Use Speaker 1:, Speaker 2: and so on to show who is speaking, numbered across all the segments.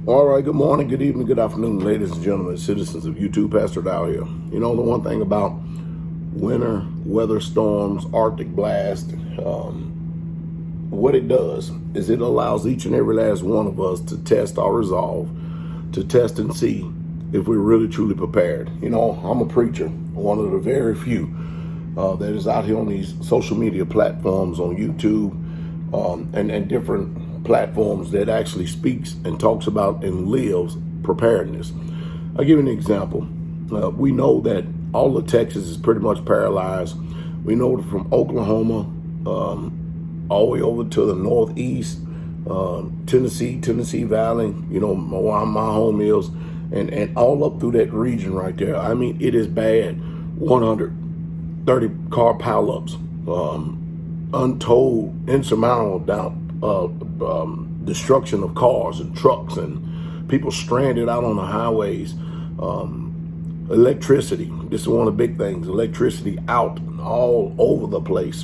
Speaker 1: All right, good morning, good evening, good afternoon, ladies and gentlemen, citizens of YouTube. Pastor Dow here. You know, the one thing about winter weather storms, Arctic blast, what it does is it allows each and every last one of us to test our resolve, to test and see if we're really truly prepared. You know, I'm a preacher, one of the very few that is out here on these social media platforms, on YouTube, and different platforms that actually speaks and talks about and lives preparedness. I'll give you an example. We know that all of Texas is pretty much paralyzed. We know that from Oklahoma all the way over to the northeast, Tennessee Valley, you know, where my home is, and all up through that region right there. I mean, it is bad. 130 car pileups, untold, insurmountable destruction of cars and trucks, and people stranded out on the highways. Electricity, this is one of the big things, electricity out all over the place,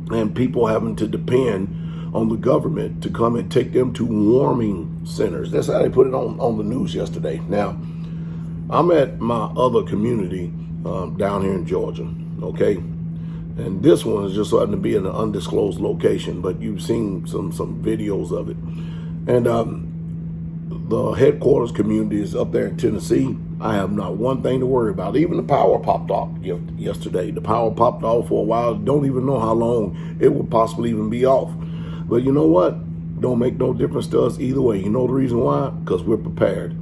Speaker 1: and people having to depend on the government to come and take them to warming centers. That's how they put it on the news yesterday. Now, I'm at my other community down here in Georgia, okay? And this one is just starting to be in an undisclosed location, but you've seen some videos of it. And the headquarters community is up there in Tennessee. I have not one thing to worry about. Even the power popped off yesterday. The power popped off for a while. Don't even know how long it would possibly even be off. But you know what? Don't make no difference to us either way. You know the reason why? Because we're prepared.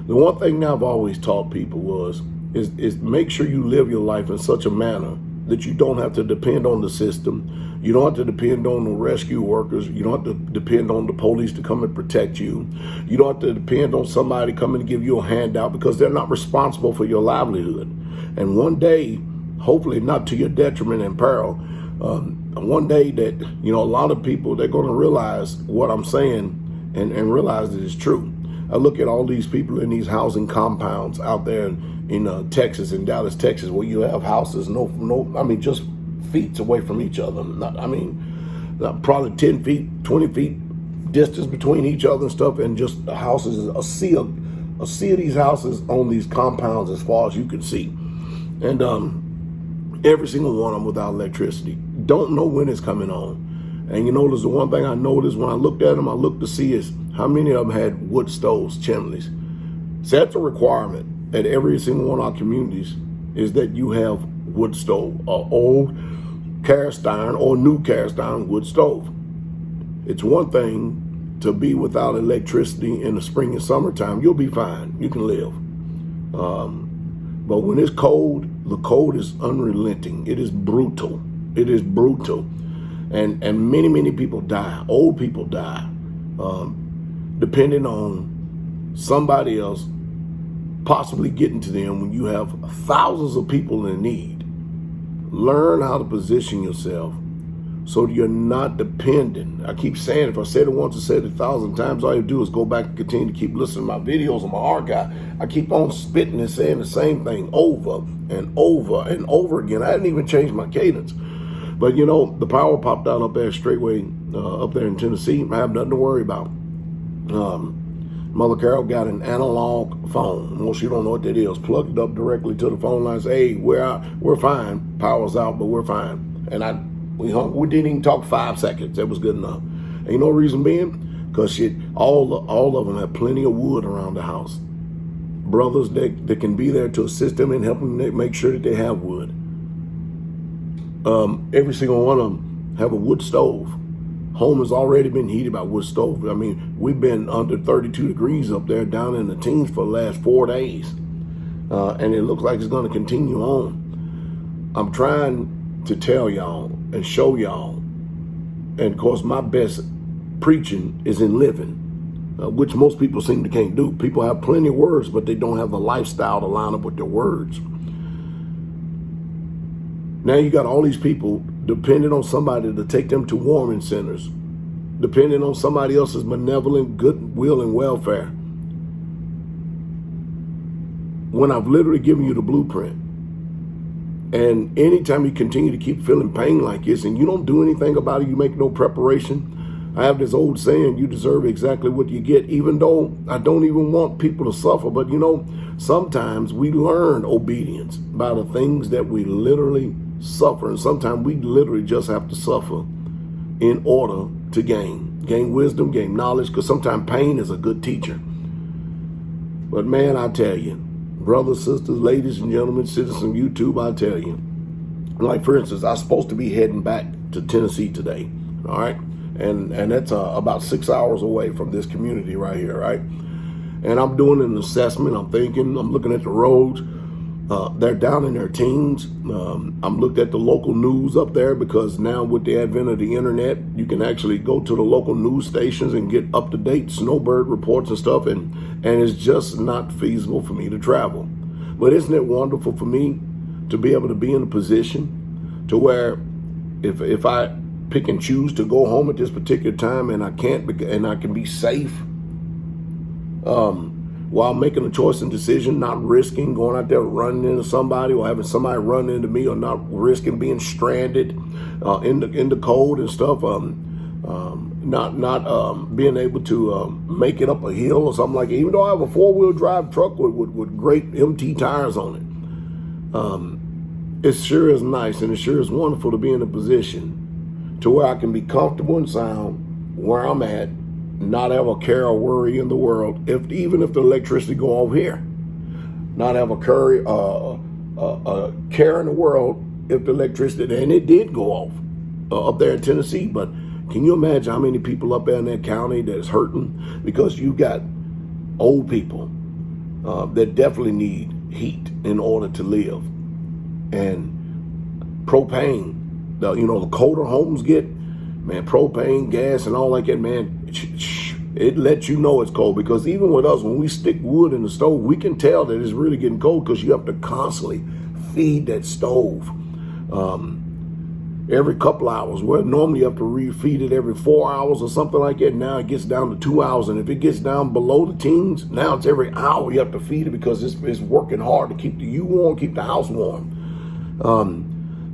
Speaker 1: The one thing I've always taught people is make sure you live your life in such a manner that you don't have to depend on the system. You don't have to depend on the rescue workers. You don't have to depend on the police to come and protect you. You don't have to depend on somebody coming to give you a handout, because they're not responsible for your livelihood. And one day, hopefully not to your detriment and peril, one day that, you know, a lot of people, they're going to realize what I'm saying and realize that it's true. I look at all these people in these housing compounds out there in Texas, in Dallas, Texas, where you have houses just feet away from each other. Probably 10 feet, 20 feet distance between each other and stuff, and just the houses, a sea of these houses on these compounds as far as you can see. And every single one of them without electricity. Don't know when it's coming on. And you notice the one thing I noticed when I looked at them, I looked to see is how many of them had wood stoves, chimneys. So that's a requirement at every single one of our communities, is that you have wood stove, old cast iron or new cast iron wood stove. It's one thing to be without electricity in the spring and summertime. You'll be fine. You can live. But when it's cold, the cold is unrelenting. It is brutal. It is brutal. And many people die. Old people die, depending on somebody else possibly getting to them when you have thousands of people in need. Learn how to position yourself so that you're not dependent. I keep saying, if I said it once, I said it 1,000 times, all you do is go back and continue to keep listening to my videos on my archive. I keep on spitting and saying the same thing over and over and over again. I hadn't even changed my cadence. But you know, the power popped out up there straightway, up there in Tennessee. I have nothing to worry about. Mother Carol got an analog phone. Most of you don't know what that is. Plugged up directly to the phone line. Say, hey, we're fine. Power's out, but we're fine. And we didn't even talk 5 seconds. That was good enough. And you know the reason being? Because all of them have plenty of wood around the house. Brothers that can be there to assist them and help them make sure that they have wood. Every single one of them have a wood stove. Home has already been heated by wood stove. I mean, we've been under 32 degrees up there, down in the teens for the last 4 days. And it looks like it's going to continue on. I'm trying to tell y'all and show y'all. And of course, my best preaching is in living, which most people seem to can't do. People have plenty of words, but they don't have the lifestyle to line up with their words. Now you got all these people depending on somebody to take them to warming centers, depending on somebody else's benevolent goodwill and welfare, when I've literally given you the blueprint. And anytime you continue to keep feeling pain like this and you don't do anything about it, you make no preparation, I have this old saying, you deserve exactly what you get, even though I don't even want people to suffer. But sometimes we learn obedience by the things that we literally suffer. And sometimes we literally just have to suffer in order to gain wisdom, gain knowledge, because sometimes pain is a good teacher. But man, I tell you, brothers, sisters, ladies and gentlemen, citizens of YouTube, I tell you, like for instance, I'm supposed to be heading back to Tennessee today, all right? And that's about 6 hours away from this community right here, right? And I'm doing an assessment. I'm looking at the roads. They're down in their teens. I'm looked at the local news up there, because now with the advent of the internet, you can actually go to the local news stations and get up-to-date snowbird reports and stuff, and it's just not feasible for me to travel. But isn't it wonderful for me to be able to be in a position to where if I pick and choose to go home at this particular time and I can't, and I can be safe while making a choice and decision, not risking going out there running into somebody or having somebody run into me, or not risking being stranded in the cold and stuff, not being able to make it up a hill or something like that. Even though I have a 4-wheel drive truck with great MT tires on it, it sure is nice, and it sure is wonderful to be in a position to where I can be comfortable and sound where I'm at, not have a care or worry in the world, even if the electricity go off here, not have a care in the world if the electricity, and it did go off up there in Tennessee. But can you imagine how many people up there in that county that's hurting because you got old people that definitely need heat in order to live, and propane. The colder homes get, man, propane, gas, and all like that, man, it lets you know it's cold. Because even with us, when we stick wood in the stove, we can tell that it's really getting cold, because you have to constantly feed that stove every couple hours. Where normally you have to refeed it every 4 hours or something like that. Now it gets down to 2 hours, and if it gets down below the teens, now it's every hour you have to feed it, because it's working hard to keep you warm, keep the house warm.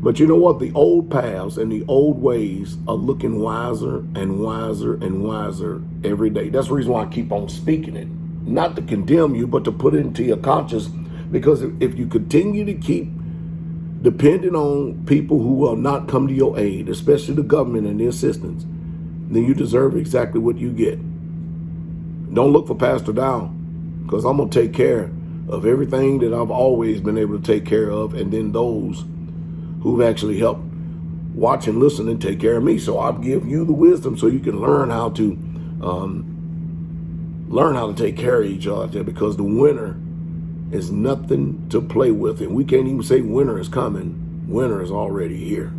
Speaker 1: But you know what? The old paths and the old ways are looking wiser and wiser and wiser every day. That's the reason why I keep on speaking it. Not to condemn you, but to put it into your conscience. Because if you continue to keep depending on people who will not come to your aid, especially the government and the assistance, then you deserve exactly what you get. Don't look for Pastor Dow, because I'm going to take care of everything that I've always been able to take care of, and then those who've actually helped watch and listen and take care of me. So I'll give you the wisdom so you can learn how to take care of each other out there, because the winter is nothing to play with. And we can't even say winter is coming. Winter is already here.